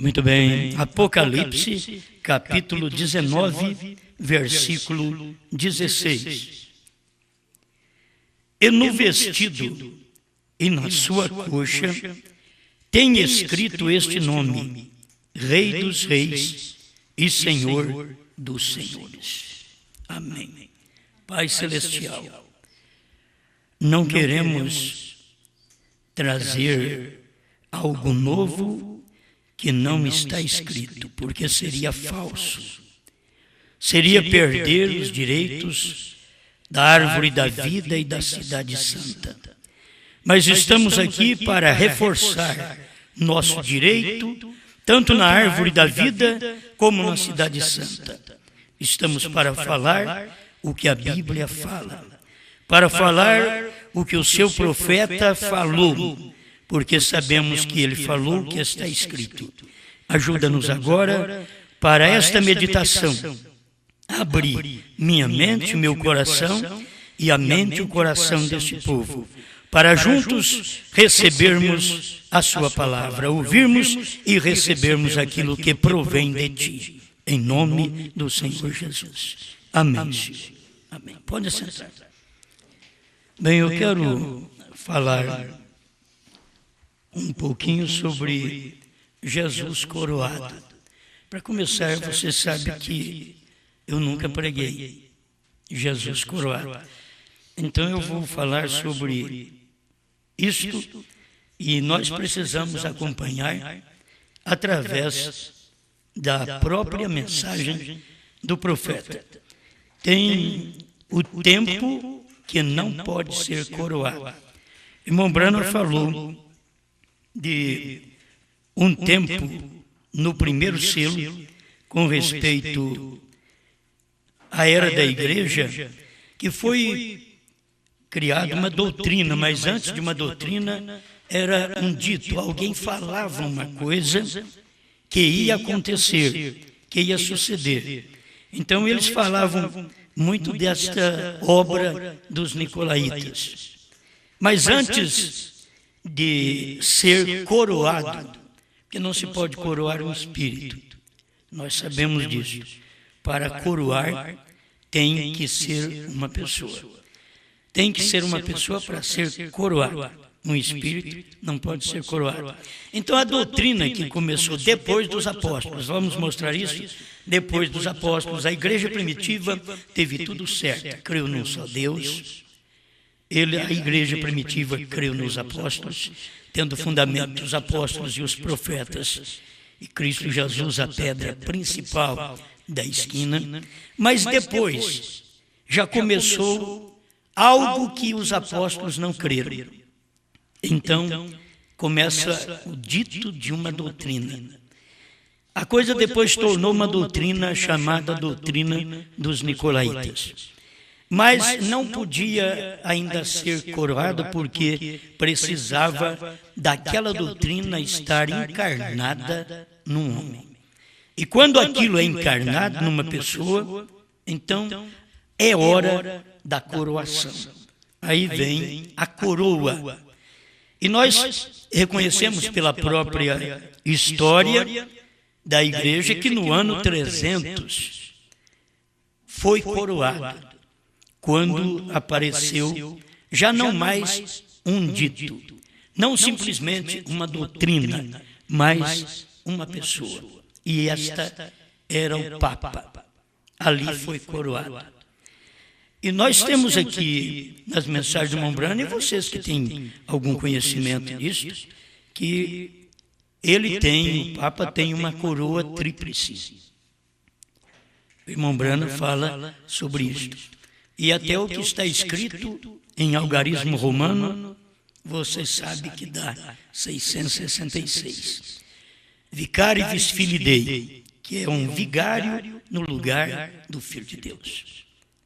Muito bem, Apocalipse, capítulo 19, versículo 16. E no vestido e na sua coxa tem escrito este nome: Rei dos Reis e Senhor dos Senhores. Amém. Pai Celestial, não queremos trazer algo novo que não está escrito, porque seria falso. Seria perder os direitos da árvore da vida e da cidade santa. Mas estamos aqui para reforçar nosso direito, tanto na árvore da vida como na cidade santa. Estamos para falar o que a Bíblia fala, para falar o que o seu profeta falou, porque sabemos que ele falou o que está escrito. Ajuda-nos agora para esta meditação. Abrir minha mente, meu coração e a mente e o coração deste povo, para juntos recebermos a sua palavra, ouvirmos e recebermos aquilo que provém de ti. Em nome do Senhor Jesus. Amém. Amém. Pode sentar. Bem, eu quero falar um pouquinho sobre Jesus coroado. Para começar, você sabe que eu nunca preguei Jesus coroado. Então eu vou falar sobre isto e nós precisamos acompanhar através da própria mensagem do profeta. Tem o tempo que não pode ser coroado. Irmão Branham falou de um tempo no primeiro selo com respeito à era da igreja, que foi criada uma doutrina, mas antes de uma doutrina era um dito, alguém falava uma coisa que ia acontecer, que ia suceder. Então eles falavam muito desta obra dos nicolaítas. Mas antes de ser coroado, porque não se pode coroar um espírito, nós sabemos disso. Para coroar tem que ser uma pessoa. Tem que ser uma pessoa para ser coroado. Um espírito não pode ser coroado. Então a doutrina que começou depois dos apóstolos, vamos mostrar isso? Depois dos apóstolos, a igreja primitiva teve tudo certo, creu num só Deus. A igreja primitiva creu nos apóstolos, tendo fundamento os apóstolos e os profetas, e Cristo Jesus a pedra principal da esquina. Mas depois já começou algo que os apóstolos não creram. Então começa o dito de uma doutrina. A coisa depois tornou uma doutrina chamada doutrina dos nicolaítas. Mas não podia ainda ser coroado porque precisava daquela doutrina estar encarnada num homem. E quando aquilo é encarnado numa pessoa, então é hora da coroação. Aí vem a coroa. E nós reconhecemos pela própria história da igreja que no ano 300 foi coroado. Quando apareceu, já não mais um dito, não simplesmente uma doutrina, mas uma pessoa. E esta era o Papa. Ali foi coroado. E nós temos aqui, nas mensagens do irmão Branham, e vocês que têm algum conhecimento disso, que o Papa tem uma coroa tríplice. O irmão Branham fala sobre isso. E até o que está escrito em algarismo romano, você sabe que dá 666. Vicarivis Filii Dei, que é um vigário no lugar do Filho de Deus.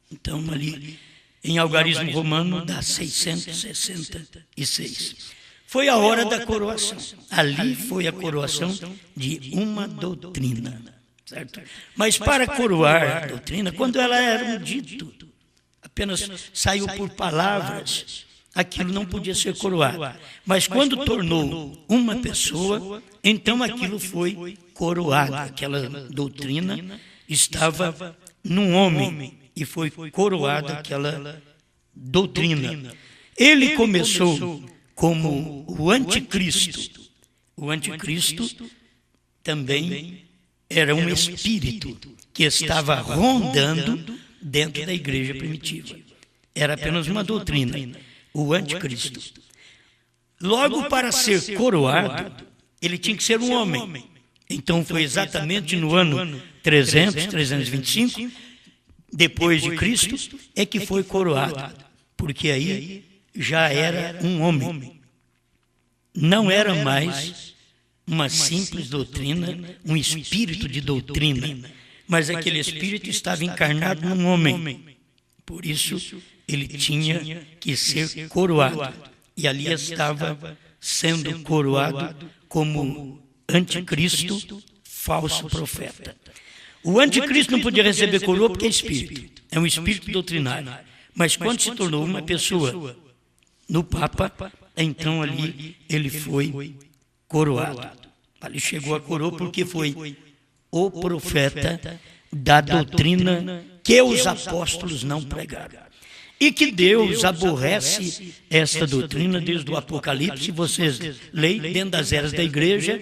Então, ali, em algarismo romano, dá 666. Foi a hora da coroação. Ali foi a coroação de uma doutrina. Certo? Mas para coroar a doutrina, quando ela era um dito, apenas saiu por palavras, aquilo não podia ser coroado. Mas quando tornou uma pessoa, então aquilo foi coroado. Aquela doutrina estava num homem e foi coroada aquela doutrina. Ele começou como o anticristo. O anticristo também era um espírito que estava rondando dentro da igreja primitiva. Era apenas uma doutrina, o anticristo. Logo, para ser coroado, ele tinha que ser um homem. Então foi exatamente no ano 325, depois de Cristo, é que foi coroado, porque aí já era um homem. Não era mais uma simples doutrina, um espírito de doutrina, mas aquele espírito estava encarnado num homem. Por isso, ele tinha que ser coroado. E ali estava sendo coroado como anticristo, falso profeta. O anticristo não podia receber coroa porque é espírito. É um espírito doutrinário. Mas quando se tornou uma pessoa no Papa, então ali ele foi coroado. Ali chegou a coroa porque foi o profeta da doutrina que os apóstolos não pregaram. E que Deus aborrece esta doutrina desde o Apocalipse. Vocês leem dentro das eras da igreja,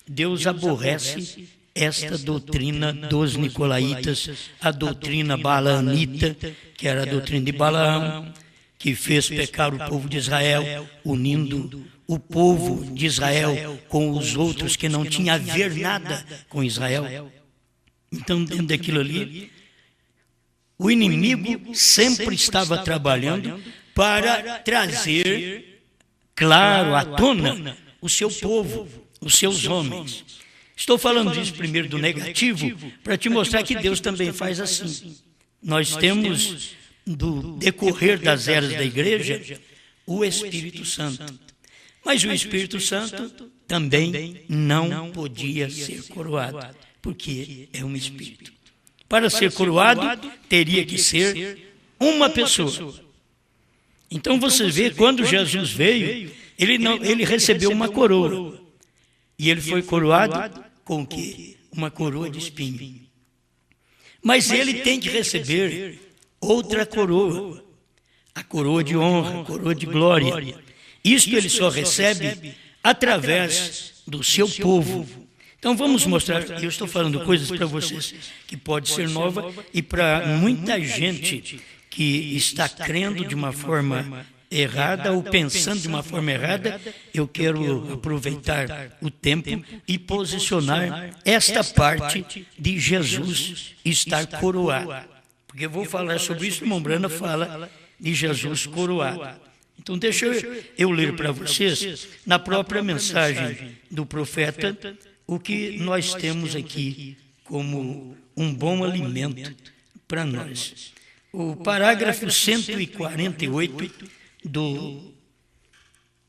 Deus aborrece esta doutrina dos nicolaítas, a doutrina balaamita, que era a doutrina de Balaão, que fez pecar o povo de Israel, unindo o povo de Israel com os outros que não tinham a ver nada com Israel. Então, dentro daquilo ali, o inimigo sempre estava trabalhando para trazer, claro, à tona o seu povo, os seus homens. Estou falando disso primeiro do negativo, para te mostrar que Deus também faz assim. Nós temos, do decorrer das eras da igreja, o Espírito Santo. Mas o Espírito Santo também não podia ser coroado, porque é um espírito. Para ser coroado, teria que ser uma pessoa. Então você vê, quando Jesus veio, ele recebeu uma coroa. E ele foi coroado com o quê? Uma coroa de espinho. Mas ele tem que receber outra coroa. A coroa de honra, a coroa de glória. Isto ele só recebe através do seu povo. Então vamos mostrar, eu estou falando coisas para vocês que pode ser nova e para muita gente que está crendo de uma forma errada ou pensando de uma forma errada, eu quero aproveitar o tempo e posicionar esta parte de Jesus estar coroado. Porque eu vou falar sobre isso, o irmão Brana fala de Jesus coroado. Então deixa eu ler para vocês, na própria mensagem do profeta, o que nós temos aqui como um bom alimento para nós. O parágrafo 148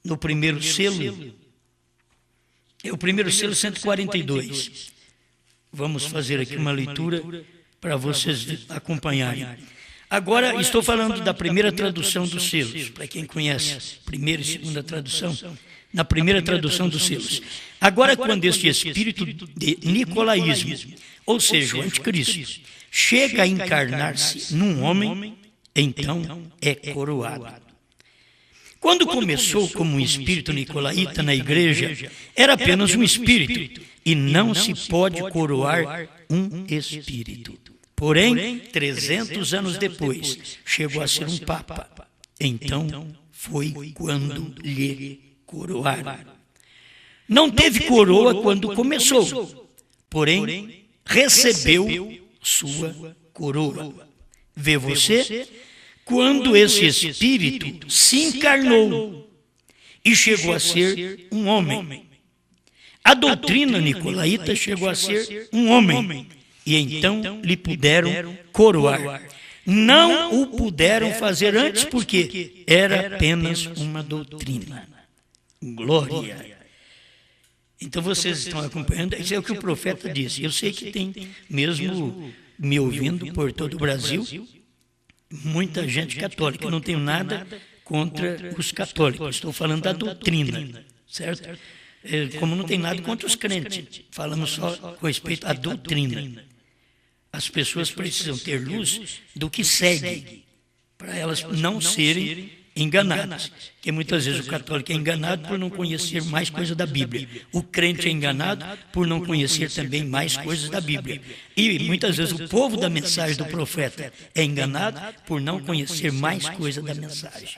no primeiro selo, é o primeiro selo 142. Vamos fazer aqui uma leitura para vocês acompanharem. Agora estou falando da primeira tradução dos selos, para quem conhece, primeira e segunda tradução. Na primeira tradução dos selos. Agora, quando este espírito de nicolaísmo, ou seja, o anticristo, chega a encarnar-se num homem, então é coroado. Quando começou como um espírito nicolaíta na igreja, era apenas um espírito, e não se pode coroar um espírito. Porém, 300 anos depois, chegou a ser um papa. Então, foi quando lhe coroaram. Não teve coroa quando começou, porém recebeu sua coroa. Vê você, quando esse espírito se encarnou e chegou a ser um homem. A doutrina nicolaíta chegou a ser um homem, e então lhe puderam coroar. Não o puderam fazer antes porque era apenas uma doutrina. Glória. Então vocês estão acompanhando, isso é o que o profeta disse. Eu sei que tem, mesmo me ouvindo por todo o Brasil, muita gente católica. Eu não tenho nada contra os católicos. Estou falando da doutrina, certo? Como não tem nada contra os crentes, falamos só com respeito à doutrina. As pessoas precisam ter luz do que segue, para elas não serem enganadas. Porque muitas vezes o católico é enganado por não conhecer mais coisas da Bíblia. O crente é enganado por não conhecer também mais coisas da Bíblia. E muitas vezes o povo da mensagem do profeta é enganado por não conhecer mais coisas da mensagem,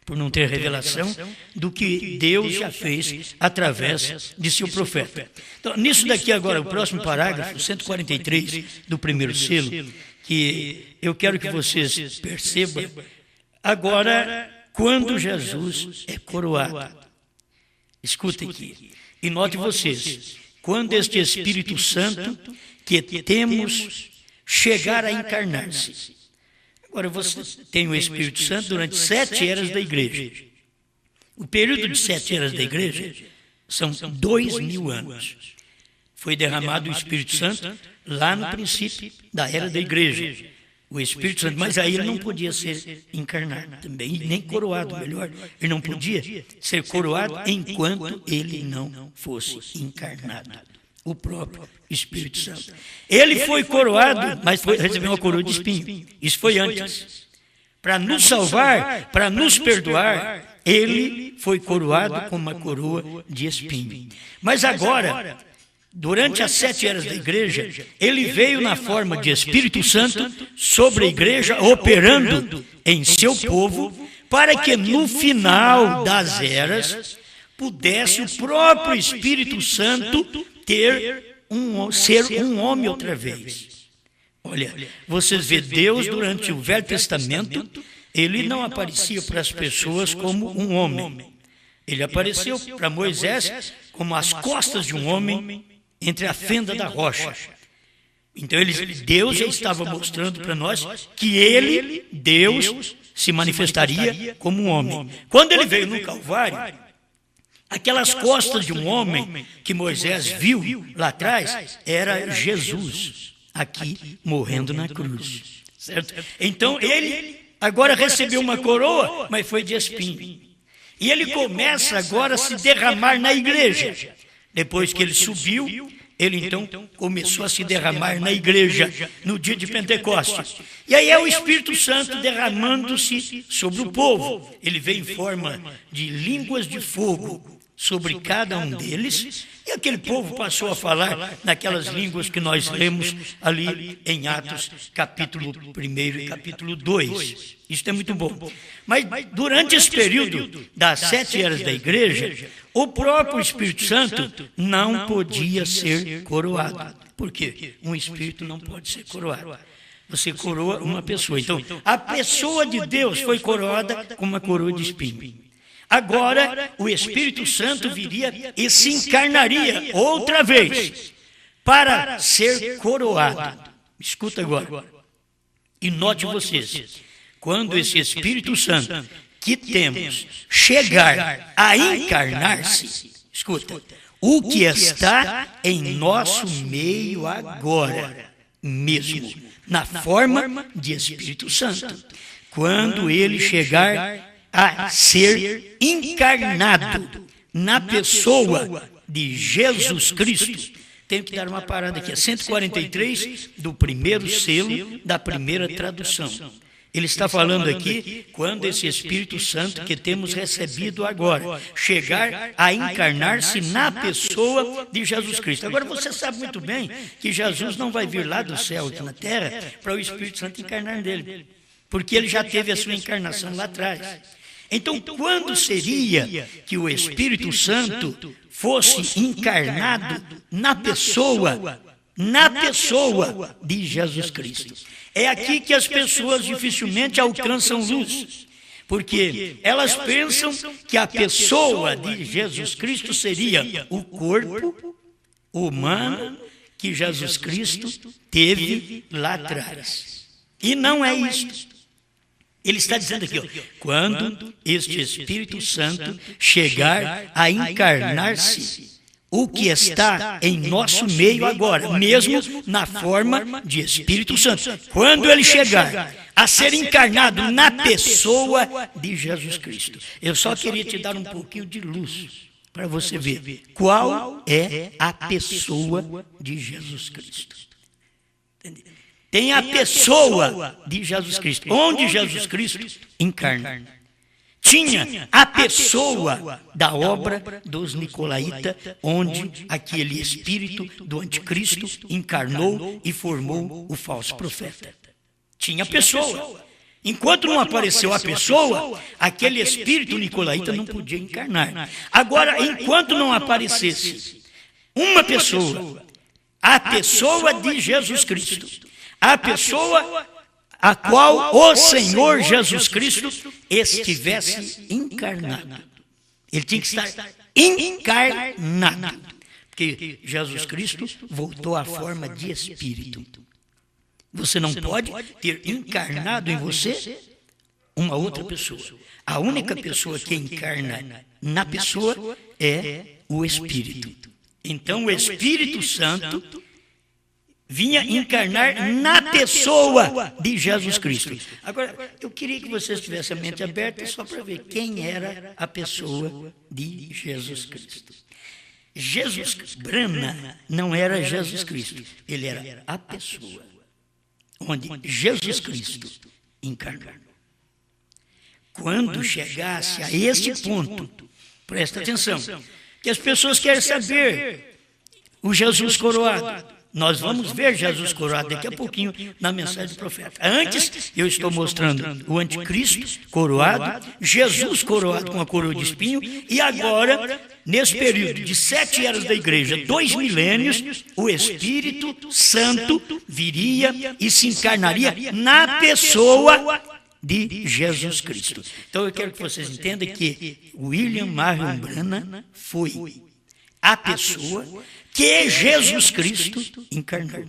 por não ter revelação do que Deus já fez através de seu profeta. Então, nisso daqui agora, o próximo parágrafo, 143 do primeiro selo, que eu quero que vocês percebam, agora, quando Jesus é coroado. Escutem aqui, e note vocês, quando este Espírito Santo que temos chegar a encarnar-se. Agora, você tem o Espírito Santo durante 7 eras da igreja. O período de 7 eras da igreja são 2000 anos. Foi derramado o Espírito Santo lá no princípio da era da igreja. O Espírito Santo, mas aí ele não podia ser encarnado também, nem coroado, melhor. Ele não podia ser coroado enquanto ele não fosse encarnado. O próprio Espírito Santo. Ele foi coroado, mas recebeu uma coroa de espinho. Isso foi antes. Para nos salvar, para nos perdoar, ele foi coroado com uma coroa de espinho. Mas agora, durante as 7 eras da igreja, ele veio na forma de Espírito Santo sobre a igreja, operando em seu povo, para que no final das eras, pudesse o próprio Espírito Santo ser um homem outra vez. Olha, vocês vê Deus durante o Velho Testamento, ele não aparecia para as pessoas como um homem. Ele apareceu para Moisés como as costas de um homem entre a fenda da rocha. Então Deus já estava mostrando para nós que ele, Deus, se manifestaria como um homem. Quando ele veio no Calvário, aquelas costas de um homem que Moisés viu lá atrás, era Jesus, aqui morrendo na cruz. Certo? Então ele agora recebeu uma coroa, mas foi de espinho. E ele começa agora a se derramar na igreja. Depois que ele subiu, ele então começou a se derramar na igreja no dia de Pentecostes. E aí é o Espírito Santo derramando-se sobre o povo. Ele veio em forma de línguas de fogo sobre cada um deles, e aquele povo passou a falar naquelas línguas que nós lemos ali em Atos, capítulo 1 e capítulo 2. Isso é muito bom. Mas durante esse período das 7 eras da igreja, o próprio Espírito Santo não podia ser coroado. Por quê? Um Espírito não pode ser coroado. Você coroa uma pessoa. Então, a pessoa de Deus foi coroada com uma coroa de espinho. Agora, o Espírito Santo viria e se encarnaria outra vez para ser coroado. Escuta agora. E note vocês, quando esse Espírito Santo que temos chegar a encarnar-se, escuta, o que está em nosso meio agora mesmo, na forma de Espírito Santo, quando ele chegar a ser encarnado na pessoa de Jesus Cristo. Tenho que dar uma parada aqui, é 143 do primeiro selo da primeira tradução. Ele está falando aqui quando esse Espírito Santo que temos recebido agora chegar a encarnar-se na pessoa de Jesus Cristo. Agora você sabe muito bem que Jesus não vai vir lá do céu aqui na terra para o Espírito Santo encarnar nele, porque ele já teve a sua encarnação lá atrás. Então, quando seria que o Espírito Santo fosse encarnado na pessoa de Jesus Cristo? É aqui que as pessoas dificilmente alcançam luz, porque elas pensam que a pessoa de Jesus Cristo seria o corpo humano que Jesus Cristo teve lá atrás. E não é isto. Ele está dizendo aqui, ó, quando este Espírito Santo chegar a encarnar-se, o que está em nosso meio agora, mesmo na forma de Espírito Santo. Quando ele chegar, a ser encarnado na pessoa de Jesus Cristo. Eu só queria te dar um pouquinho de luz para você ver qual é a pessoa de Jesus Cristo. Tem a pessoa de Jesus Cristo, onde Jesus Cristo encarna. Tinha a pessoa da obra dos Nicolaítas, onde aquele espírito do anticristo encarnou e formou o falso profeta. Tinha a pessoa. Enquanto não apareceu a pessoa, aquele espírito nicolaíta não podia encarnar. Agora, enquanto não aparecesse uma pessoa, a pessoa de Jesus Cristo, a pessoa a qual o Senhor Jesus Cristo estivesse encarnado. Ele tinha que estar encarnado, porque Jesus Cristo voltou à forma de espírito. Você não pode ter encarnado em você uma outra pessoa. A única pessoa que encarna na pessoa é o Espírito. Então o Espírito Santo vinha encarnar na pessoa de Jesus Cristo. Agora, eu queria que vocês tivessem a mente aberta só para ver quem era a pessoa de Jesus Cristo. Jesus Brana não era Jesus Cristo, ele era a pessoa onde Jesus Cristo encarnou. Quando chegasse a esse ponto, presta atenção, que as pessoas querem saber o Jesus coroado. Nós vamos ver Jesus coroado daqui a pouquinho na mensagem do profeta. Antes, eu estou mostrando o anticristo coroado, Jesus coroado com a coroa de espinho, e agora, nesse período de 7 eras da igreja, 2 milênios, o Espírito Santo viria e se encarnaria na pessoa de Jesus Cristo. Então eu quero que vocês entendam que William Marion Branham foi a pessoa que Jesus Cristo encarnou.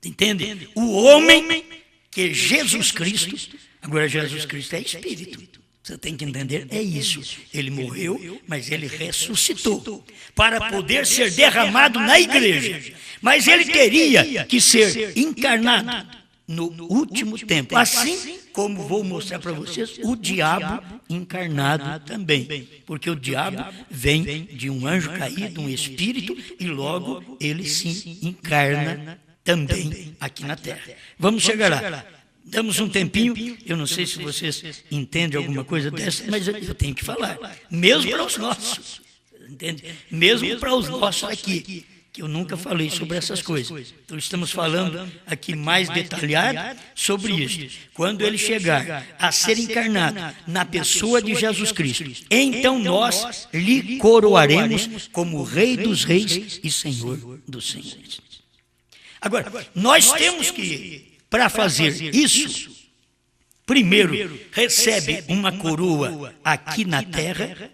Entende? O homem que Jesus Cristo, agora Jesus Cristo é espírito. Você tem que entender, é isso. Ele morreu, mas ele ressuscitou para poder ser derramado na igreja. Mas ele teria que ser encarnado no último tempo. Assim como vou mostrar para vocês, o diabo encarnado também. Porque o diabo vem de um anjo caído, um espírito, e logo ele se encarna também aqui na terra. Vamos chegar lá. Damos um tempinho, eu não sei se vocês entendem alguma coisa dessa, mas eu tenho que falar. Mesmo para os nossos. Entende? Mesmo para os nossos aqui, que eu nunca falei sobre essas coisas. Então estamos falando aqui mais detalhado sobre isso. Quando ele chegar a ser encarnado na pessoa de Jesus Cristo, então nós lhe coroaremos como Rei dos Reis e Senhor dos Senhores. Agora, nós temos que, para fazer isso, primeiro recebe uma coroa aqui na terra.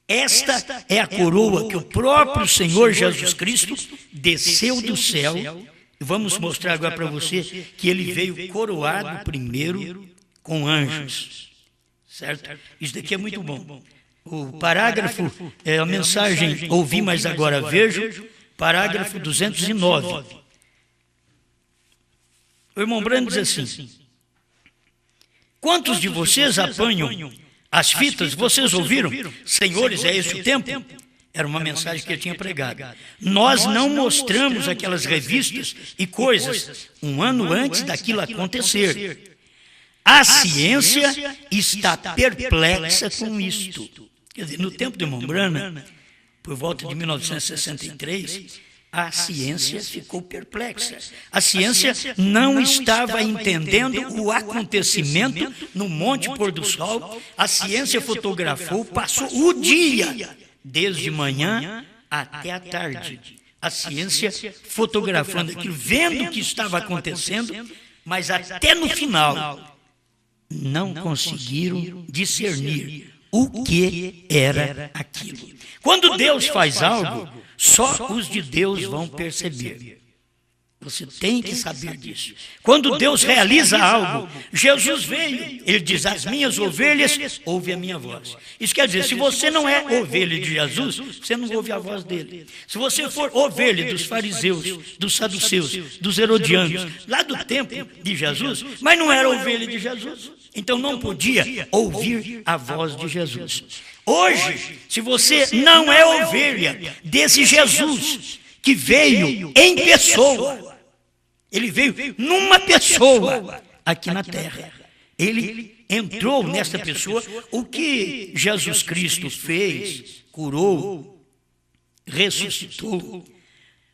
Esta é a coroa que o próprio Senhor Jesus Cristo desceu do céu. E vamos mostrar agora para você que ele veio coroado primeiro com anjos. Certo? Isso daqui é muito bom. O parágrafo, a mensagem ouvi, mas agora vejo, parágrafo 209. O irmão Branham diz assim: quantos de vocês apanham as fitas? Vocês ouviram? Senhores, é esse o tempo? Era uma mensagem que eu tinha pregado. Nós não mostramos aquelas revistas e coisas um ano antes daquilo acontecer. A ciência está perplexa com isto. Quer dizer, no tempo de irmão Branham, por volta de 1963, a ciência ficou perplexa. A ciência não estava entendendo o acontecimento no Monte Pôr do Sol. A ciência fotografou, passou o dia, desde manhã até a tarde. A ciência fotografando aquilo, vendo o que estava acontecendo, mas até no final não conseguiram discernir o que era aquilo. Quando Deus faz algo, só os de Deus vão perceber Você tem que saber disso. Quando Deus realiza algo, Jesus veio, ele diz: as minhas ovelhas ouvem a minha voz. Isso quer dizer, se você não é ovelha de Jesus, você não ouve a voz dele. Se você for ovelha dos fariseus, dos saduceus, dos herodianos, lá do tempo de Jesus, mas não era ovelha de Jesus, então não podia ouvir a voz de Jesus. Hoje, se você não é ovelha desse Jesus que veio em pessoa, ele veio numa pessoa aqui na terra. Ele entrou nessa pessoa. O que Jesus Cristo fez, curou, ressuscitou.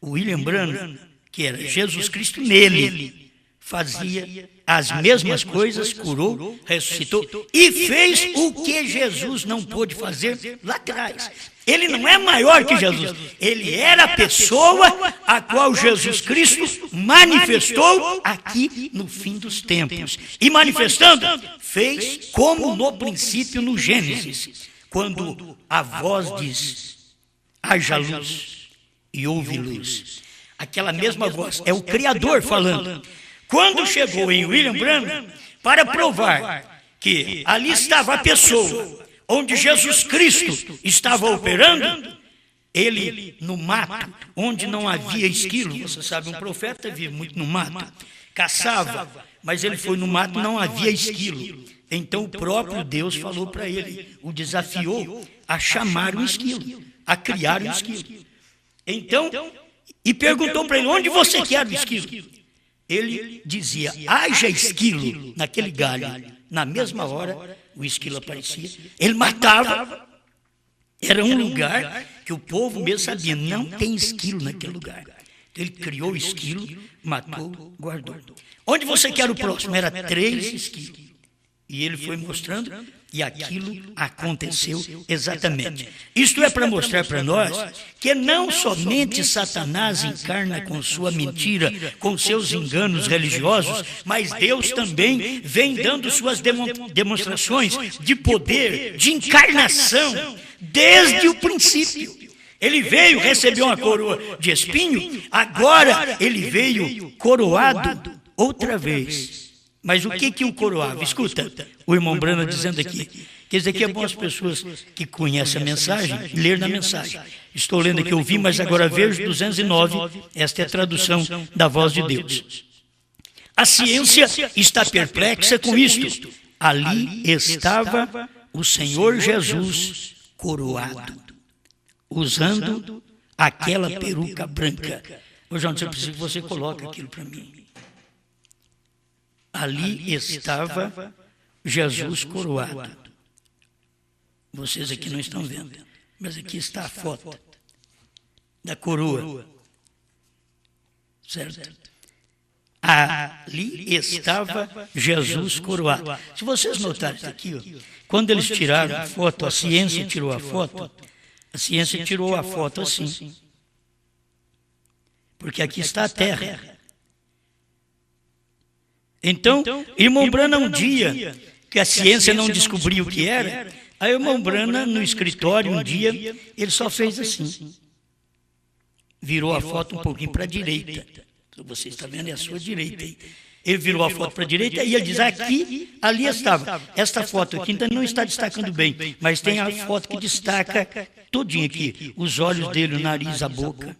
O William Branham, que era Jesus Cristo nele, fazia as mesmas coisas, curou, ressuscitou e fez o que Jesus não pôde fazer lá atrás. Ele não é maior que Jesus, ele era a pessoa a qual Jesus Cristo manifestou aqui no fim dos tempos. E manifestando, fez como no princípio, no Gênesis, quando a voz diz: haja luz, e houve luz. Aquela mesma voz, é o Criador falando. Quando chegou em William Branham, para provar que ali estava a pessoa onde Jesus Cristo estava operando, ele no mato, onde não havia esquilo, você sabe, um profeta vive muito no mato, caçava, mas ele foi no mato, não havia esquilo. Então o próprio Deus falou para ele, o desafiou a chamar um esquilo, a criar um esquilo. Então, e perguntou para ele: onde você quer o esquilo? Ele dizia: haja esquilo naquele galho. Na mesma hora, o esquilo aparecia, ele matava. Era um lugar que o povo mesmo sabia, não tem esquilo naquele lugar. Então ele criou o esquilo, matou, guardou. Onde você quer o próximo? Era 3 esquilos. E ele foi mostrando, e aquilo aconteceu exatamente. Isto é para mostrar para nós que não somente Satanás encarna com sua mentira, com seus enganos religiosos, mas Deus também vem dando suas demonstrações de poder, de encarnação, desde o princípio. Ele veio, recebeu uma coroa de espinho, agora ele veio coroado outra vez. Mas o que o coroava? Escuta, o irmão Branham dizendo aqui, que isso aqui é bom as pessoas que conhecem a mensagem, ler na mensagem. Estou lendo aqui, ouvi, mas agora vejo 209, esta é a tradução da voz de Deus. A ciência está perplexa com isto. Ali estava o Senhor Jesus coroado, usando aquela peruca branca. Ô João, eu preciso que você coloque aquilo para mim. Ali estava Jesus coroado. Vocês aqui não estão vendo, mas aqui está a foto da coroa. Certo? Ali estava Jesus coroado. Se vocês notarem isso aqui, ó, quando eles tiraram a foto, a ciência tirou a foto, a ciência tirou a foto assim. Porque aqui está a terra. Então, irmão Branham, um dia que a ciência não descobriu o que era, aí o irmão Branham, no escritório, um dia, ele só fez assim. Virou a foto um pouquinho para a direita. Você está vendo, é a sua direita aí. Ele virou a foto para a direita e ele diz: aqui, ali estava. Esta foto aqui ainda não está destacando bem, mas tem a foto que destaca todinho aqui. Os olhos dele, o nariz, a boca.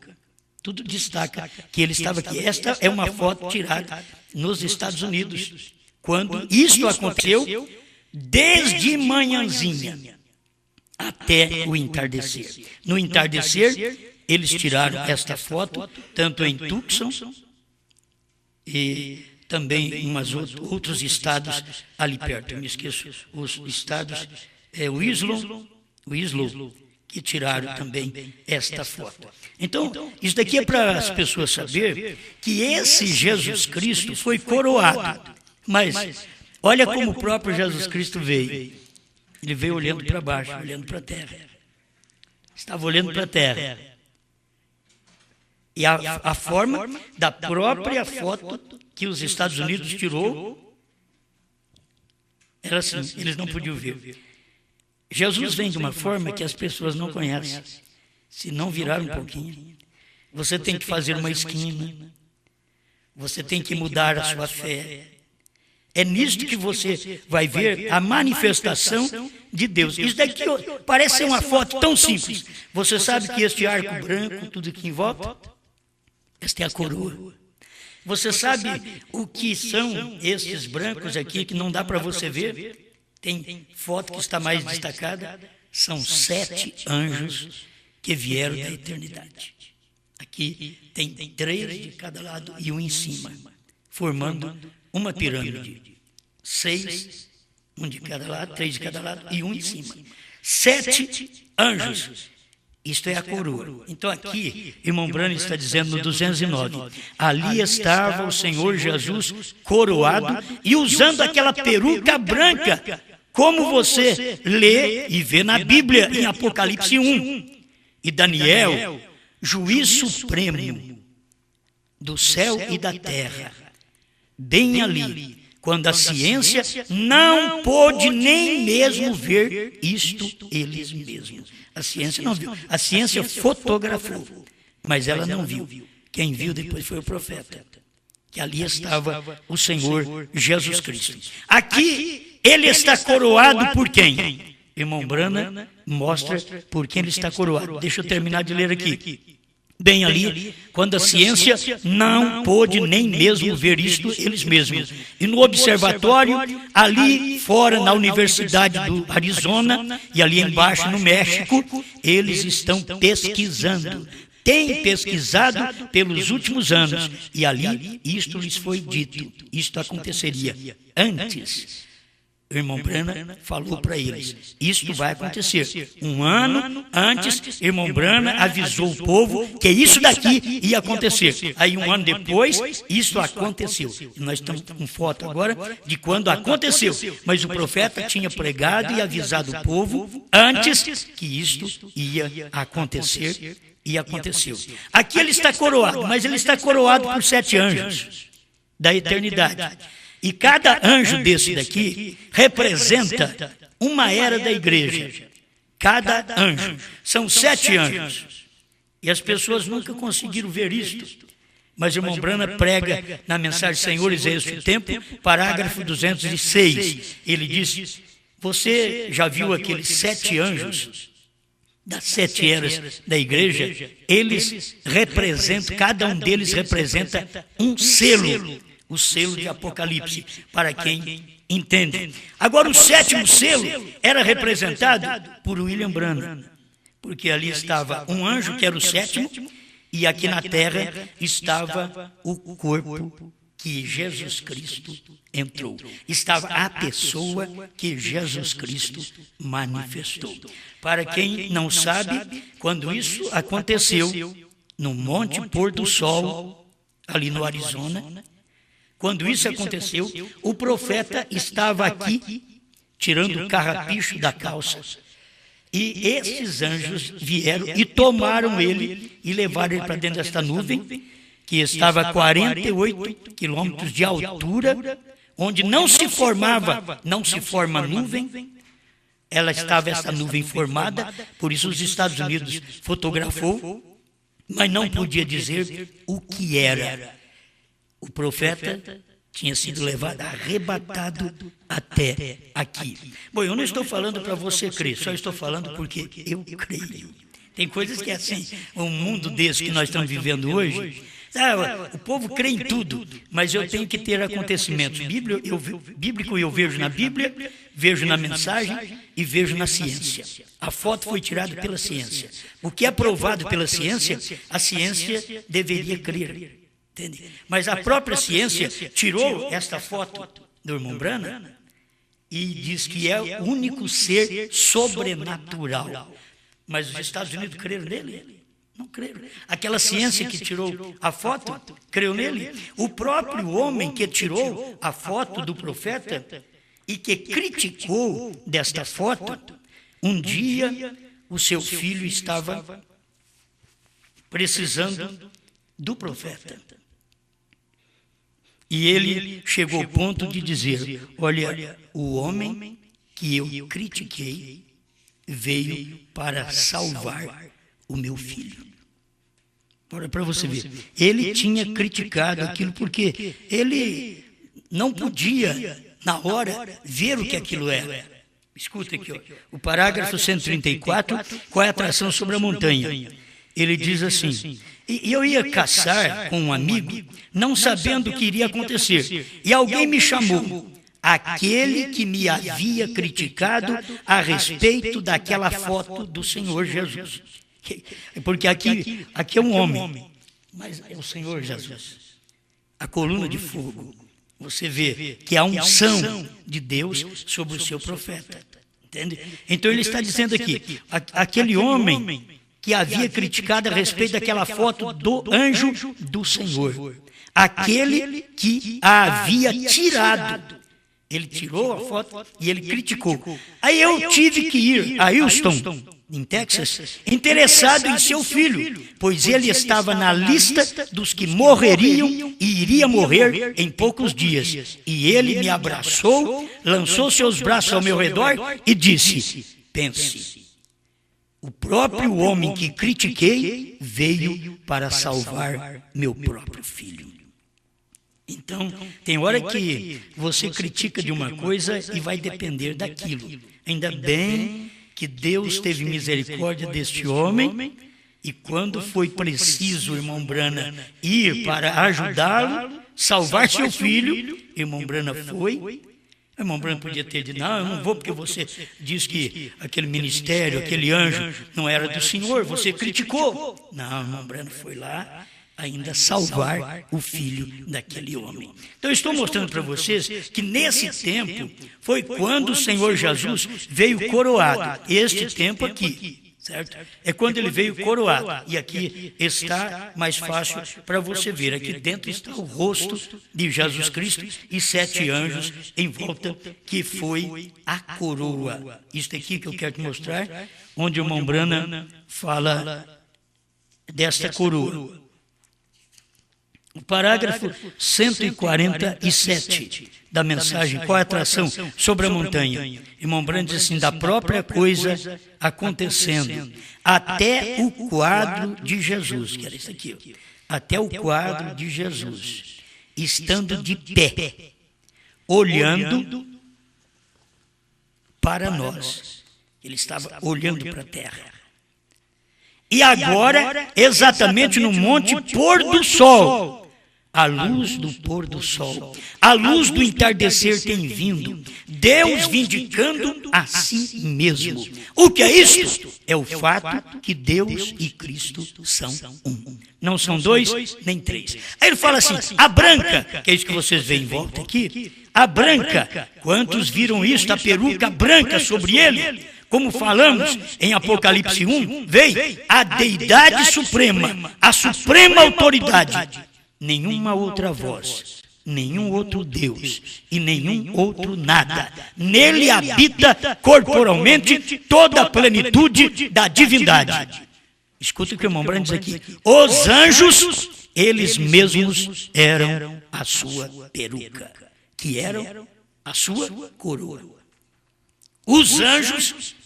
Tudo destaca que ele estava aqui. Esta é uma foto tirada nos Estados Unidos, quando isto aconteceu, desde manhãzinha até o entardecer. No entardecer, eles tiraram esta foto, tanto em Tucson e também em outros estados ali perto. Eu me esqueço, os estados, Winslow, que tiraram também esta foto. Então, isso daqui é para as pessoas saberem que esse Jesus Cristo foi coroado. Mas, olha como o próprio Jesus Cristo veio. Ele veio olhando para baixo, olhando para a terra. Estava olhando para a terra. E a forma da própria foto que os Estados Unidos tirou era assim, eles não podiam ver. Jesus vem de uma forma que as pessoas não conhecem. Se não virar um pouquinho, você tem que fazer uma esquina. Você tem que mudar a sua fé. É nisto que você vai ver a manifestação de Deus. Isso daqui parece ser uma foto tão simples. Você sabe que este arco branco, tudo aqui em volta, esta é a coroa. Você sabe o que são esses brancos aqui, que não dá para você ver? Tem foto que está mais destacada. São 7 anjos que vieram da eternidade. Aqui tem 3 de cada lado e um em cima, formando uma pirâmide. 6, um de cada lado, 3 de cada lado e um em cima. 7 anjos. Isto é a coroa. Então aqui, irmão Brano está dizendo no 209, ali estava o Senhor Jesus coroado e usando aquela peruca branca, como você lê e vê na Bíblia, em Apocalipse 1. E Daniel, juiz supremo do céu e da terra, bem ali, quando a ciência não pôde nem mesmo ver isto eles mesmos. A ciência não viu. A ciência fotografou, mas ela não viu. Quem viu depois foi o profeta, que ali estava o Senhor Jesus Cristo. Aqui ele está coroado por quem? Irmão Brana mostra por quem ele está coroado. Deixa eu terminar de ler aqui. Bem ali, quando a ciência não pôde nem mesmo ver isto eles mesmos. E no observatório, ali fora na Universidade do Arizona, e ali embaixo no México, eles estão pesquisando. Têm pesquisado pelos últimos anos. E ali, isto lhes foi dito. Isto aconteceria antes. O irmão Brana falou para eles, isto vai acontecer. Um ano antes, irmão Brana avisou o povo que isso daqui ia acontecer. Aí um ano depois, isso aconteceu. E nós estamos com foto agora de quando aconteceu. Mas o profeta tinha pregado e avisado o povo antes que isto ia acontecer. E aconteceu. Aqui ele está coroado, mas ele está coroado por 7 anjos da eternidade. E cada anjo desse daqui representa uma era da igreja. Cada anjo. São 7 anjos. E as pessoas nunca conseguiram ver isto. Mas o irmão Brana prega na mensagem Senhores é este o tempo, parágrafo 206. Ele diz, você já viu aqueles 7 anjos das 7 eras da igreja? Eles representam, cada um deles representa um selo. O selo de Apocalipse, para quem entende. Agora, o 7º selo era representado por William Branham, porque ali estava um anjo, que era o 7º, e aqui na terra estava o corpo que Jesus Cristo entrou. Estava a pessoa que Jesus Cristo manifestou. Para quem não sabe, quando isso aconteceu, no Monte Pôr do Sol, ali no Arizona, quando isso aconteceu, o profeta estava aqui, tirando o carrapicho da calça. E esses anjos vieram e tomaram ele e levaram ele para dentro desta nuvem, que estava a 48 quilômetros de altura, onde não se forma nuvem. Ela estava, essa nuvem formada, por isso os Estados Unidos fotografou, mas não podia dizer o que era. O profeta tinha sido levado, arrebatado até aqui. Bom, eu não estou falando para você crer, só estou falando porque eu creio. Tem coisas que é assim, um mundo desse que nós estamos vivendo hoje, o povo crê em tudo, mas eu tenho que ter acontecimentos bíblicos, eu vejo na Bíblia, vejo na mensagem e vejo na ciência. A foto foi tirada pela ciência. O que é provado pela ciência, a ciência deveria crer. Entende? Mas a própria ciência tirou esta foto do irmão Branham e diz que é o único ser sobrenatural. Mas os Estados Unidos creram nele? Não creram. Aquela ciência que tirou a foto, creu nele? O próprio homem que tirou a foto do profeta e que criticou desta foto, um dia o seu filho estava precisando do profeta. E ele chegou ao ponto de dizer, olha, o homem que eu critiquei veio para salvar o meu filho. Para você ver, ele tinha criticado aquilo porque ele não podia, na hora, ver o que aquilo era. Escuta aqui, ó, o parágrafo 134, qual é a atração sobre a montanha? Ele diz assim, e eu ia caçar com um amigo, não sabendo o que iria acontecer, e alguém me chamou, aquele que me havia criticado a respeito daquela foto do Senhor Jesus. Porque aqui é um homem, mas é o Senhor Jesus. A coluna de fogo. Você vê que há unção de Deus sobre o seu profeta. Entende? Então ele está dizendo aqui, aquele homem que havia criticado a respeito daquela foto do anjo do Senhor. Aquele que a havia tirado. Ele tirou a foto e ele criticou. Aí eu tive que ir a Houston, em Texas, interessado em seu filho, pois ele estava na lista dos que morreriam e iria morrer em poucos dias. E ele me abraçou, lançou seus braços ao meu redor e disse, pense, o próprio homem que critiquei veio para salvar meu próprio filho. Então, tem hora que você critica de uma coisa e vai depender daquilo. Ainda bem que Deus teve misericórdia deste homem e quando foi preciso, irmão Brana, ir para ajudá-lo, salvar seu filho, irmão Brana foi. Irmão Brana podia ter dito, não, eu não vou porque você diz que aquele ministério, aquele anjo não era do Senhor, você criticou. Não, irmão Brana foi lá ainda salvar o filho daquele homem. Então, eu estou mostrando para vocês que nesse tempo foi quando o Senhor Jesus veio coroado. Este tempo aqui, certo? É quando ele veio coroado. E aqui está mais fácil para você ver. Aqui dentro está o rosto de Jesus Cristo e 7 anjos em volta, que foi a coroa. Isto aqui que eu quero te mostrar, onde o irmão Brana fala desta coroa. O parágrafo 147 da mensagem, qual é a atração sobre a montanha? Irmão Brana diz assim, da própria coisa acontecendo, até o quadro de Jesus, que era isso aqui, ó, até o quadro de Jesus, estando de pé, olhando para nós. Ele estava olhando para a terra. E agora, exatamente no monte pôr do sol, a luz do pôr do sol, a luz do entardecer tem vindo, Deus vindicando a si mesmo. O que é isto? É o fato que Deus e Cristo são um. Não são dois, nem três. Aí ele fala assim, a branca, que é isso que vocês veem em volta aqui, a branca, quantos viram isso, a peruca branca sobre ele? Como falamos em Apocalipse 1, veio a deidade suprema, a suprema autoridade. Nenhuma outra voz, nenhum outro Deus e nenhum outro nada. Nele habita corporalmente toda a plenitude da divindade. Escuta o que o irmão Brana diz aqui. Os anjos, eles mesmos eram a sua peruca, que eram a sua coroa. Os anjos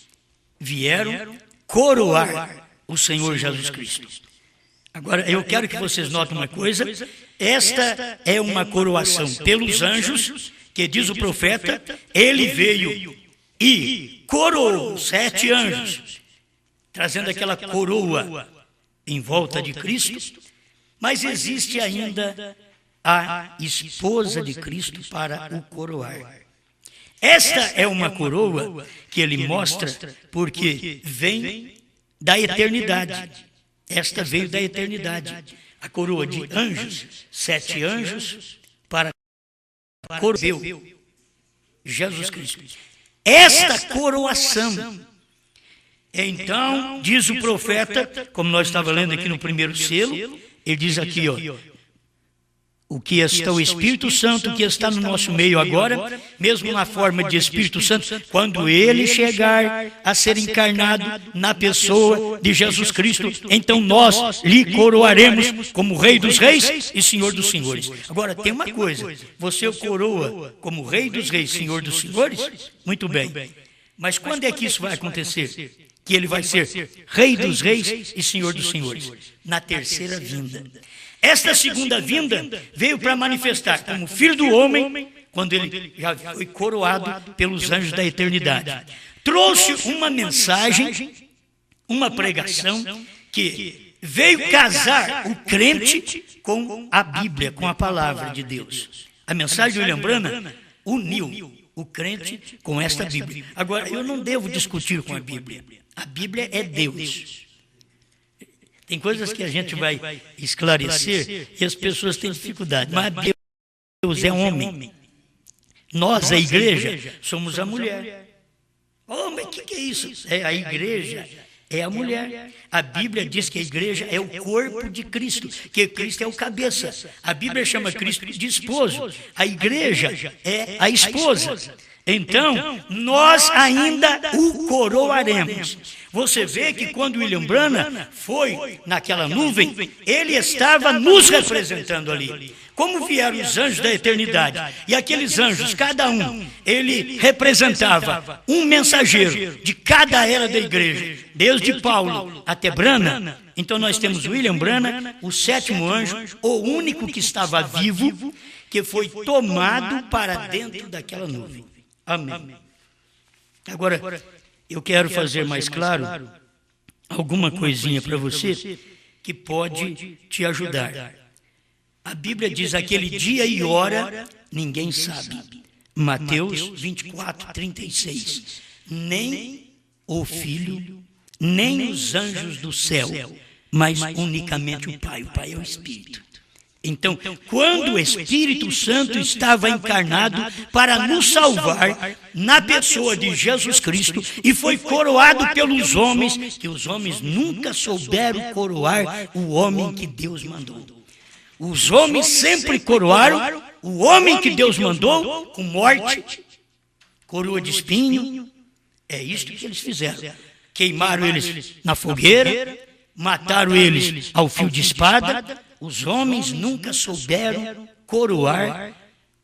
vieram coroar o Senhor Jesus Cristo. Agora, eu quero que vocês notem uma coisa. Esta é uma coroação pelos anjos, que diz o profeta, ele veio e coroou 7 anjos, trazendo aquela coroa em volta de Cristo, mas existe ainda a esposa de Cristo para o coroar. Esta é uma coroa que ele mostra porque vem da eternidade. Esta veio da eternidade. A coroa de anjos, 7 anjos para coroar Jesus Cristo. Esta coroação, então, diz o profeta, como nós estávamos lendo aqui no primeiro selo, ele diz aqui, ó, o que está o Espírito Santo que está no nosso meio agora, mesmo na forma de Espírito Santo, quando ele chegar a ser encarnado na pessoa de Jesus Cristo, então nós lhe coroaremos como Rei dos Reis e Senhor dos Senhores. Agora, tem uma coisa, você o coroa como Rei dos Reis, Senhor dos Senhores? Muito bem. Mas quando é que isso vai acontecer? que ele vai ser Rei dos Reis e Senhor dos Senhores, na terceira vinda. Esta segunda vinda veio para manifestar como Filho do Homem, quando ele já foi coroado pelos anjos da eternidade. Trouxe uma mensagem, uma pregação que veio casar o crente com a Bíblia, com a palavra de Deus. A mensagem de William Branham uniu o crente com esta Bíblia. Agora, eu não devo discutir com a Bíblia. A Bíblia é Deus. Tem coisas que a gente vai esclarecer e as pessoas têm dificuldade. Mas Deus é homem. Nós, a igreja, somos a mulher. Homem, o que é isso? É a igreja. É a mulher. A Bíblia diz que a igreja é o corpo de Cristo, que Cristo é o cabeça. A Bíblia chama Cristo de esposo. A igreja é a esposa. Então, nós ainda o coroaremos. Você vê que quando William Branham foi naquela nuvem, ele estava nos representando ali. Como vieram os anjos da eternidade, e aqueles anjos, cada um, ele representava um mensageiro de cada era da igreja, desde Paulo até Branham. Então nós temos William Branham, o sétimo anjo, o único que estava vivo, que foi tomado para dentro daquela nuvem. Amém. Agora, eu quero fazer mais claro alguma coisinha para você que pode te ajudar. A Bíblia diz: aquele dia e hora ninguém sabe. Mateus 24, 36. Nem o Filho, nem os anjos do céu, mas unicamente o Pai. O Pai é o Espírito. Então, quando o Espírito Santo estava encarnado para nos salvar na pessoa de Jesus Cristo e foi coroado pelos homens, que os homens nunca souberam coroar o homem que Deus mandou. Os homens sempre coroaram o homem que Deus mandou com morte, coroa de espinho. É isto que eles fizeram. Queimaram eles na fogueira, mataram eles ao fio de espada. Os homens nunca souberam coroar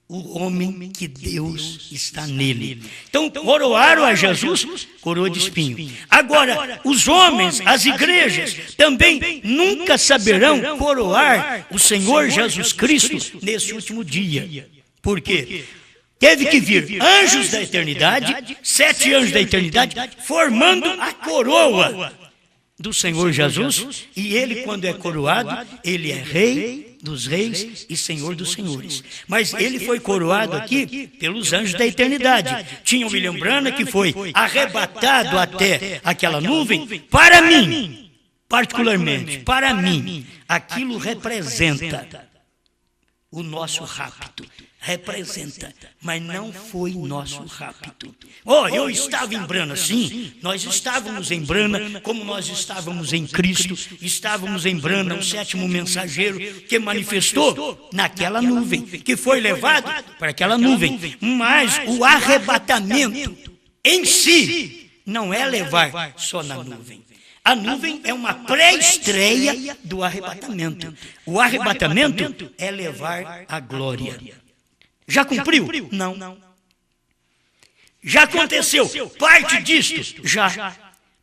o homem que Deus está nele. Então, coroaram a Jesus, coroa de espinho. Agora, os homens, as igrejas, também nunca saberão coroar o Senhor Jesus Cristo nesse último dia. Por quê? Teve que vir anjos da eternidade, 7 anjos da eternidade, formando a coroa do Senhor Jesus, e ele, quando é coroado, ele é Rei dos Reis e Senhor dos Senhores. Mas ele foi coroado aqui pelos anjos da eternidade. Tinha o William Branham, que foi arrebatado até aquela nuvem. Para mim, particularmente, para mim, aquilo representa o nosso rapto. Representa, mas não foi nosso rapto. Eu estava em Branham, sim, nós estávamos em Branham, como nós estávamos em Cristo, estávamos em Branham, o sétimo mensageiro que manifestou naquela nuvem, que foi levado para aquela nuvem. Mas o arrebatamento em si não é levar só na nuvem. A nuvem é uma pré-estreia do arrebatamento. O arrebatamento é levar a glória. Já cumpriu? Não. Já aconteceu parte disto? Já.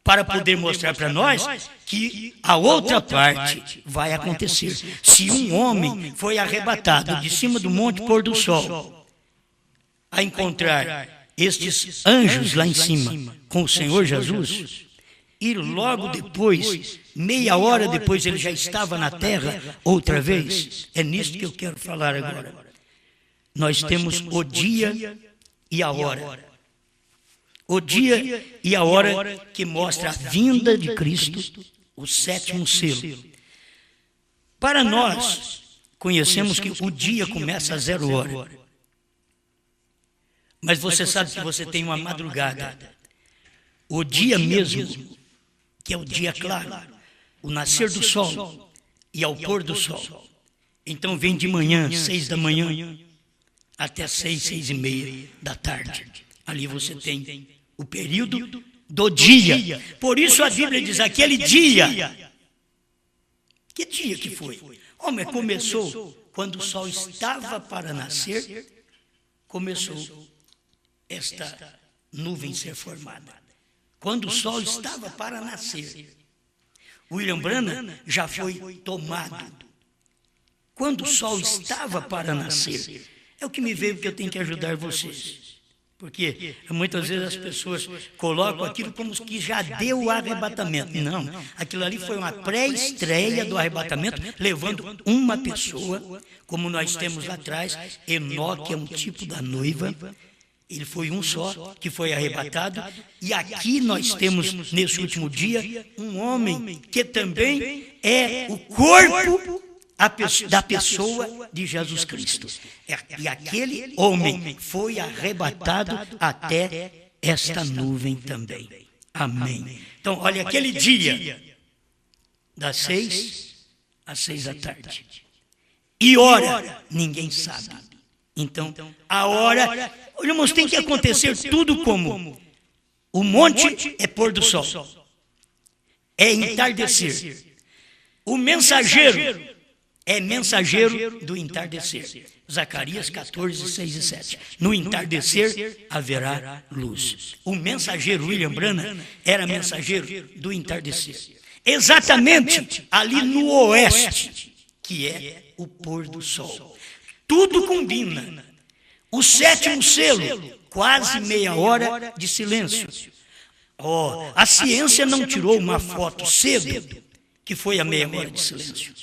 Para poder mostrar para nós que a outra parte vai acontecer. Se um homem foi arrebatado de cima do monte pôr do sol, a encontrar estes anjos lá em cima com o Senhor Jesus, e logo depois, meia hora depois, ele já estava na terra outra vez, é nisso que eu quero falar agora. Nós temos o dia e a hora. O dia e a hora que mostra a vinda de Cristo, o sétimo selo. Para nós, conhecemos que o dia começa a 0 hora. Mas você sabe que você tem uma madrugada. O dia mesmo, que é o dia claro, o nascer do sol e ao pôr do sol. Então vem de manhã, 6 da manhã, até 6, 6 e meia da tarde. Ali você tem o período do dia. Por isso a Bíblia diz, aquele dia. Que dia que foi? Mas começou quando o sol estava para nascer, começou esta nuvem ser formada. quando o sol estava para nascer. William Branham já foi tomado. Quando o sol estava para nascer. É o que me veio, porque eu tenho que ajudar vocês. Porque muitas vezes as pessoas colocam aquilo como que já deu o arrebatamento. Não, aquilo ali foi uma pré-estreia do arrebatamento, levando uma pessoa, como nós temos lá atrás. Enoque é um tipo da noiva, ele foi um só que foi arrebatado. E aqui nós temos, nesse último dia, um homem que também é o corpo da pessoa de Jesus Cristo. E aquele homem foi arrebatado até esta nuvem também. Amém. Então, olha, aquele dia, das 6 às 6 da tarde. E hora, ninguém sabe. Então, a hora, irmãos, tem que acontecer tudo como o monte é pôr do sol, é entardecer. O mensageiro é mensageiro do entardecer. Zacarias 14, 6 e 7. No entardecer haverá luz. O mensageiro William Branham era mensageiro do entardecer. Exatamente ali no oeste, que é o pôr do sol. Tudo combina. O sétimo selo, quase meia hora de silêncio. A ciência não tirou uma foto cedo, que foi a meia hora de silêncio.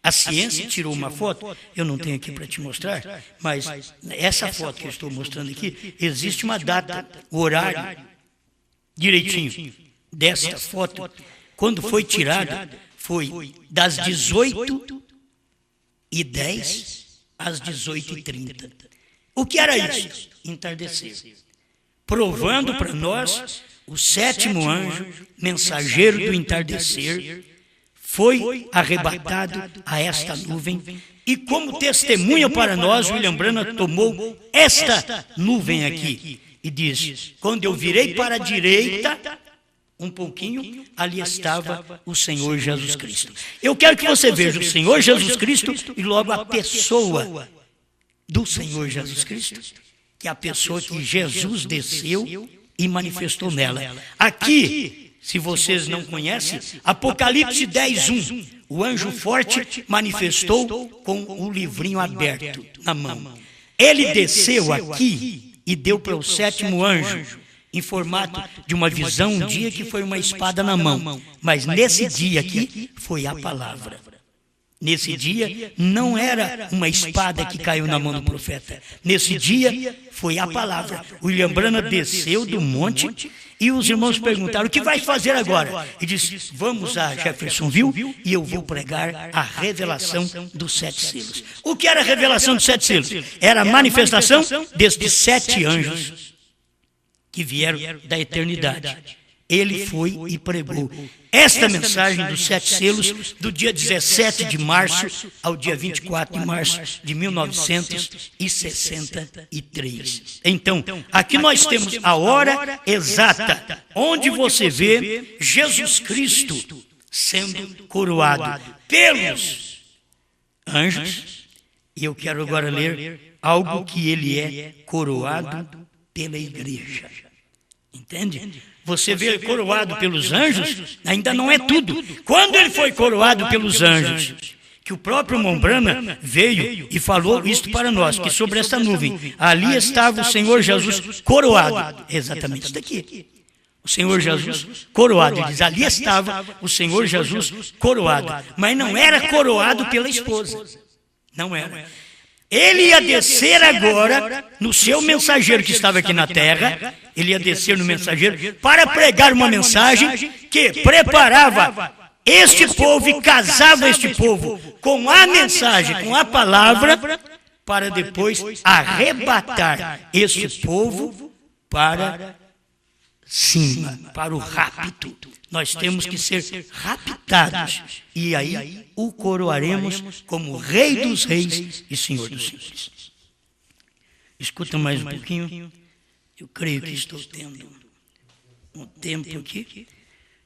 A ciência tirou uma foto, eu não tenho aqui para te mostrar, mas essa foto que eu estou mostrando aqui, existe uma data, o horário, direitinho, desta foto, quando foi tirada, foi das 18h10 às 18h30. O que era isso? Entardecer. Provando para nós, o sétimo anjo, mensageiro do entardecer, foi arrebatado a esta nuvem, e como testemunha para nós, William Branham tomou esta nuvem aqui e diz: quando eu virei para a direita, um pouquinho, ali estava o Senhor Jesus Cristo. Eu quero que você veja o Senhor Jesus Cristo e logo a pessoa do Senhor Jesus Cristo, que é a pessoa que Jesus desceu e manifestou nela. Aqui, se vocês não conhecem, Apocalipse 10:1, o anjo forte manifestou com o livrinho aberto na mão. Ele desceu aqui e deu para o sétimo anjo, em formato de uma visão, um dia que foi uma espada na mão. Mas nesse dia aqui foi a palavra. Nesse dia não era uma espada que caiu na mão do profeta. Nesse dia foi a palavra. William Branham desceu do monte e os irmãos perguntaram: o que vai fazer agora? E disse: vamos a Jeffersonville e eu vou pregar a revelação dos 7 selos. O que era a revelação dos 7 selos? Era a manifestação destes 7 anjos que vieram da eternidade. Ele foi e pregou esta mensagem dos 7 selos do dia 17 de março ao dia 24 de março de 1963. Então, aqui nós temos a hora exata, onde você vê Jesus Cristo sendo coroado pelos anjos. E eu quero agora ler algo que ele é coroado pela igreja. Entende? Você vê coroado pelos anjos, ainda não é tudo. Quando ele foi coroado pelos anjos, que o próprio Branham veio e falou isto para nós, que sobre esta nuvem, ali estava o Senhor Jesus coroado. Exatamente isso daqui. O Senhor Jesus coroado. Ele diz: ali estava o Senhor Jesus coroado. Mas não era coroado pela esposa. Não era. Ele ia descer agora no seu mensageiro que estava aqui na terra. Ele ia descer no mensageiro para pregar uma mensagem que preparava este povo e casava este povo com a mensagem, com a palavra, para depois arrebatar este povo para cima, para o rapto. Nós temos que ser raptados e aí o coroaremos como Rei dos Reis e Senhor dos Senhores. Escuta mais um pouquinho. Eu creio que estou tendo um tempo aqui.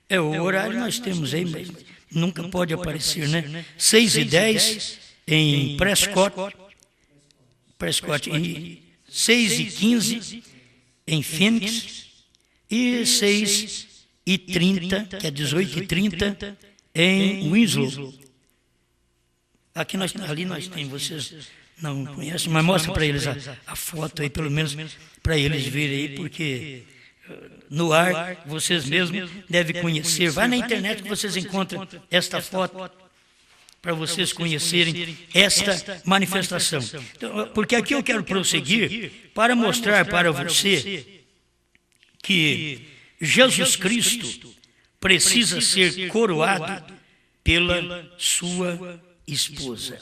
O horário nós temos aí, mas nunca pode aparecer, né? 6h10 em Prescott, e 6h15 em Phoenix, e 6 18h30, que é 18h30, em Winslow. Aqui ali nós temos, vocês não conhecem, mas mostra para eles a foto aí, pelo menos para eles verem aí, porque no ar vocês mesmos devem conhecer. Vai na internet que vocês encontram esta foto, para vocês conhecerem esta manifestação. Então, porque aqui eu quero prosseguir para mostrar para você que Jesus Cristo precisa ser coroado pela sua esposa.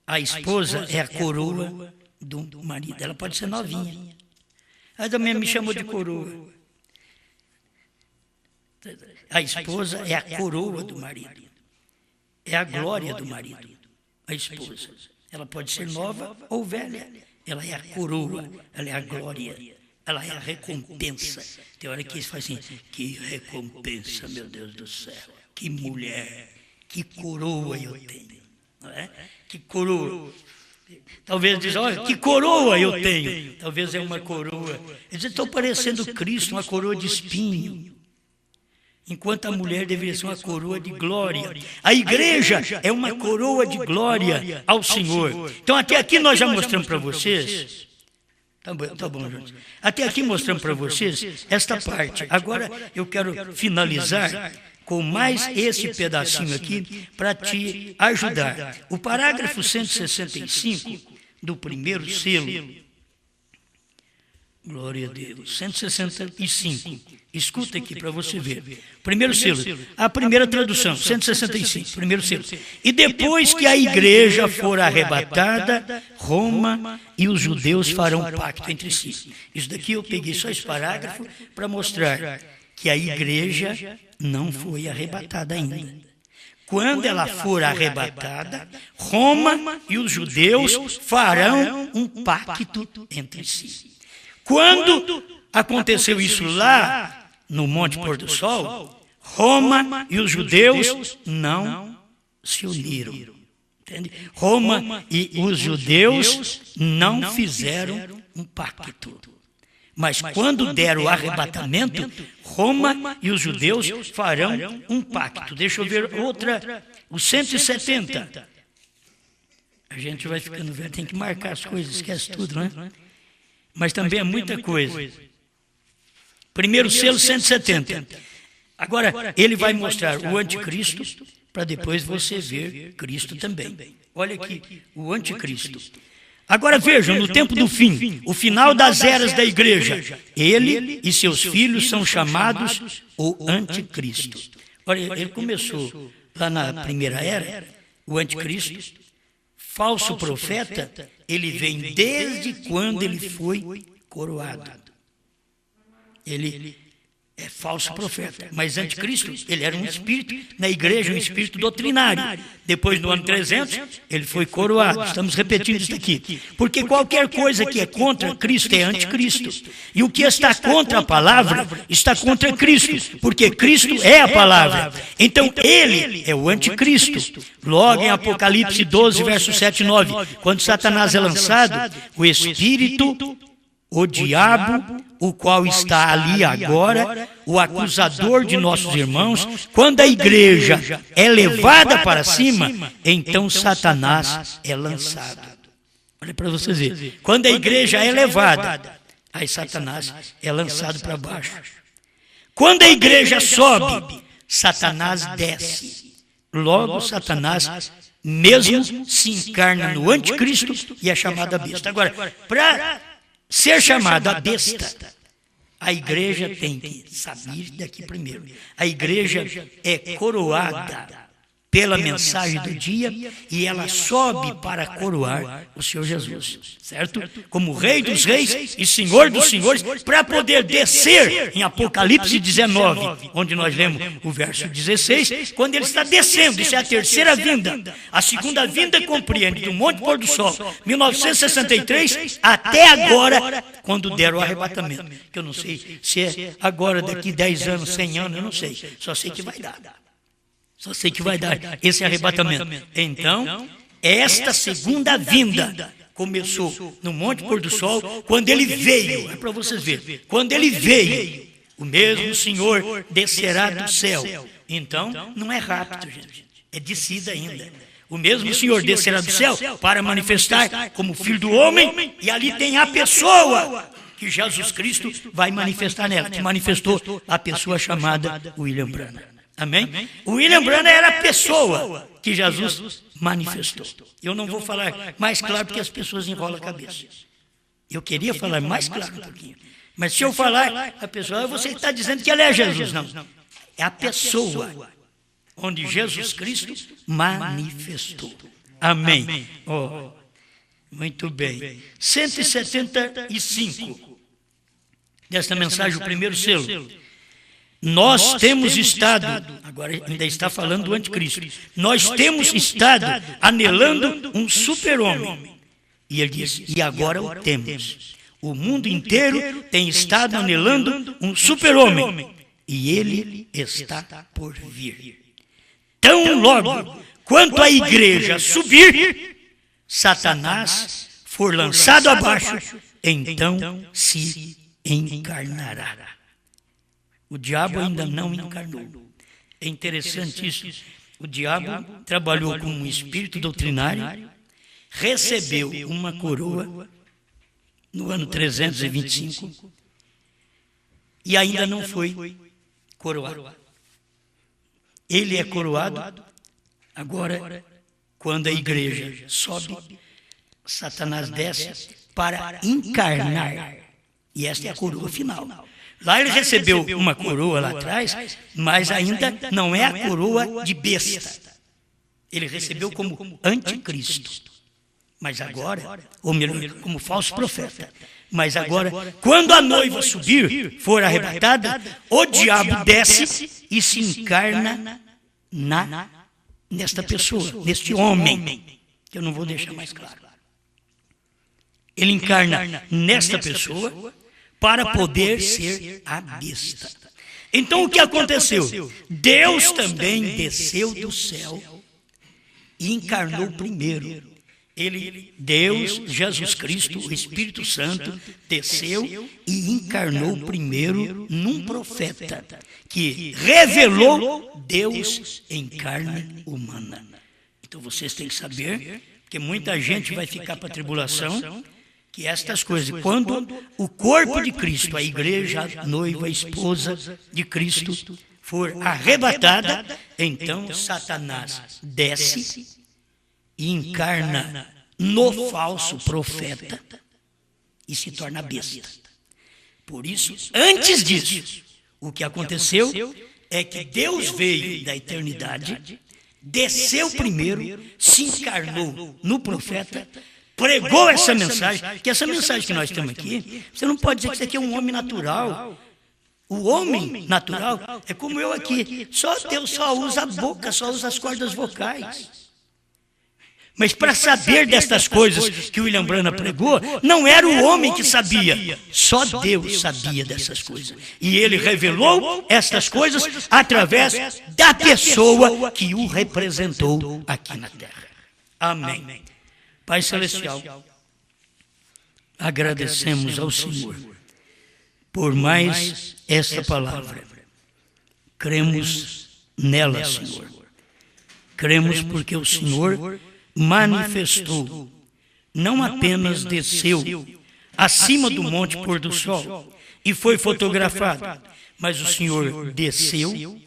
A esposa é a coroa do marido. Ela pode ser novinha. Ela também me chamou de coroa. A esposa é a coroa do marido. É a glória do marido. A esposa. Ela pode ser nova ou velha. Ela é a coroa. Ela é a glória. Ela é a recompensa. Tem hora que eles fazem assim, que recompensa, meu Deus do céu. Que mulher. Que coroa eu tenho. Não é? Que coroa. Talvez diz, olha, que coroa eu tenho. Talvez é uma coroa. Eles estão parecendo Cristo, uma coroa de espinho. Enquanto a mulher deveria ser uma coroa de glória. A igreja é uma coroa de glória ao Senhor. Então até aqui nós já mostramos para vocês. Tá bom, gente. Até aqui mostramos para vocês esta parte. Agora eu quero finalizar com mais esse pedacinho aqui para te ajudar. O parágrafo 165 do primeiro selo. Glória a Deus. 165. Escuta aqui para você ver. Primeiro selo. A primeira tradução, 165. Primeiro selo. E depois que a igreja for arrebatada, Roma e os judeus farão pacto entre si. Isso daqui eu peguei só esse parágrafo para mostrar que a igreja não foi arrebatada ainda. Quando ela for arrebatada, Roma e os judeus farão um pacto entre si. Quando aconteceu isso lá no Monte Pôr do Sol, Roma e os judeus não se uniram. Entende? Roma e os judeus não fizeram um pacto. Mas quando der o arrebatamento, Roma e os judeus farão um pacto. Deixa eu ver outra, o 170. A gente vai ficando velho, tem que marcar as coisas, esquece tudo, né? Mas também é muita coisa. Primeiro selo, 170. Agora, ele vai mostrar o anticristo, para depois você ver Cristo também. Olha aqui, o anticristo. Agora vejam, no tempo do fim, o final das eras da igreja, ele e seus filhos são chamados o anticristo. Olha, ele começou lá na primeira era, o anticristo, falso profeta, ele vem desde quando ele foi coroado. Ele é falso profeta, mas anticristo, ele era um espírito, na igreja um espírito doutrinário. Depois, no ano 300, ele foi coroado. Estamos repetindo isso aqui. Porque qualquer coisa que é contra Cristo é anticristo. E o que está contra a palavra está contra Cristo, porque Cristo é a palavra. Então, ele é o anticristo. Logo em Apocalipse 12, versos 7 e 9, quando Satanás é lançado, o espírito, o diabo, o qual está ali agora, o acusador de nossos irmãos, quando a igreja é levada para cima, então Satanás é lançado. Olha para vocês verem. Quando a igreja é levada, aí Satanás é lançado para baixo. Quando a igreja sobe, Satanás desce. Logo, Satanás mesmo se encarna no anticristo e é chamado a besta. Agora, para ser chamada a besta, a igreja tem que saber daqui primeiro. A igreja é coroada pela mensagem do dia e ela sobe para coroar o Senhor Jesus, certo? Como Rei dos Reis e Senhor dos Senhores, para poder descer em Apocalipse 19, onde nós lemos o verso 16, quando ele está descendo, isso é a terceira vinda. A segunda vinda compreende do Monte Pôr do Sol, 1963, até agora, quando der o arrebatamento. Que eu não sei se é agora, daqui 10 anos, 100 anos, eu não sei. Só sei que vai dar. Só sei que vai dar esse arrebatamento. Então, esta segunda vinda começou no Monte Pôr do Sol, quando ele veio, é para vocês verem, quando ele veio O mesmo Senhor descerá do céu. Então, não é rápido, gente. É descida ainda. O mesmo Senhor descerá do céu para manifestar como Filho do Homem. E ali tem a pessoa que Jesus Cristo vai manifestar nela. Que manifestou a pessoa chamada William Branham. Amém? O William Branham era a pessoa que Jesus manifestou. Eu não vou falar mais claro porque as pessoas enrolam a cabeça. Eu queria falar mais claro um pouquinho. Mas se eu falar, a pessoa, você está dizendo que ela é Jesus. Não. É a pessoa onde Jesus Cristo manifestou. Amém. Oh, muito bem. 175 desta mensagem, o primeiro selo. Nós temos estado, agora ainda está falando do anticristo, nós temos estado anelando um super-homem. E ele diz, e agora o temos. O mundo inteiro tem estado anelando um super-homem. E ele está por vir. Tão logo quanto a igreja subir, Satanás for lançado abaixo, então se encarnará. O diabo ainda não encarnou. É interessante isso. O diabo trabalhou com um espírito doutrinário, recebeu uma coroa no ano 325 e ainda não foi coroado. Ele é coroado agora quando a igreja sobe, Satanás desce para encarnar. E esta é a coroa final. Lá ele recebeu uma coroa lá atrás, mas ainda não é a coroa de besta. Ele recebeu como anticristo. Mas agora, ou melhor, como falso profeta. Mas agora, quando a noiva subir, for arrebatada, o diabo desce e se encarna nesta pessoa, neste homem, que eu não vou deixar mais claro. Ele encarna nesta pessoa para poder ser a besta. Então o que aconteceu? Deus também desceu do céu e encarnou primeiro. Deus, Jesus Cristo, o Espírito Santo, desceu e encarnou primeiro num profeta que revelou Deus em carne humana. Então vocês têm que saber que muita gente vai ficar para a tribulação, que estas coisas, quando o corpo de Cristo, a igreja, a noiva, a esposa de Cristo, for arrebatada, então Satanás desce e encarna no falso profeta e se torna besta. Por isso, antes disso, o que aconteceu é que Deus veio da eternidade, desceu primeiro, se encarnou no profeta, pregou essa mensagem, que essa mensagem que nós temos aqui, você não pode dizer que isso aqui é um homem natural. O homem natural é como eu aqui, Deus só usa a boca, só usa as cordas vocais. Mas para saber destas coisas que William Branham pregou, não era o homem que sabia, só Deus sabia dessas coisas. E ele revelou estas coisas através da pessoa que o representou aqui na terra. Amém. Pai Celestial, agradecemos ao Senhor por mais esta palavra. Cremos nela, Senhor. Cremos porque o Senhor manifestou, não apenas desceu acima do monte pôr do sol e foi fotografado, mas o Senhor desceu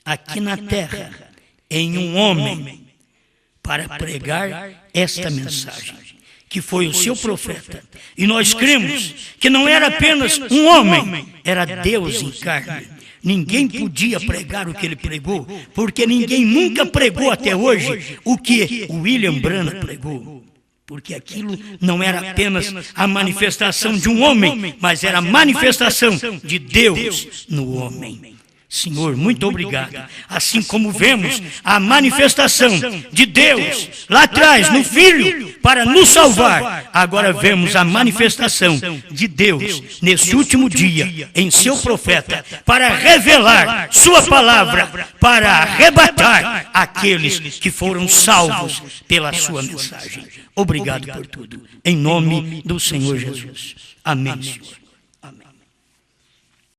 aqui na terra em um homem para pregar esta mensagem, que foi o seu profeta. E nós cremos que não era apenas um homem, era Deus em carne. Ninguém podia pregar o que ele pregou, porque ninguém nunca pregou até hoje o que o William Branham pregou. Porque aquilo não era apenas a manifestação de um homem, mas era a manifestação de Deus no homem. Senhor, muito obrigado. Assim como vemos a manifestação de Deus lá atrás no Filho para nos salvar, agora vemos a manifestação de Deus nesse último dia em seu profeta para revelar sua palavra, para arrebatar aqueles que foram salvos pela sua mensagem. Obrigado por tudo. Em nome do Senhor Jesus. Amém, Senhor.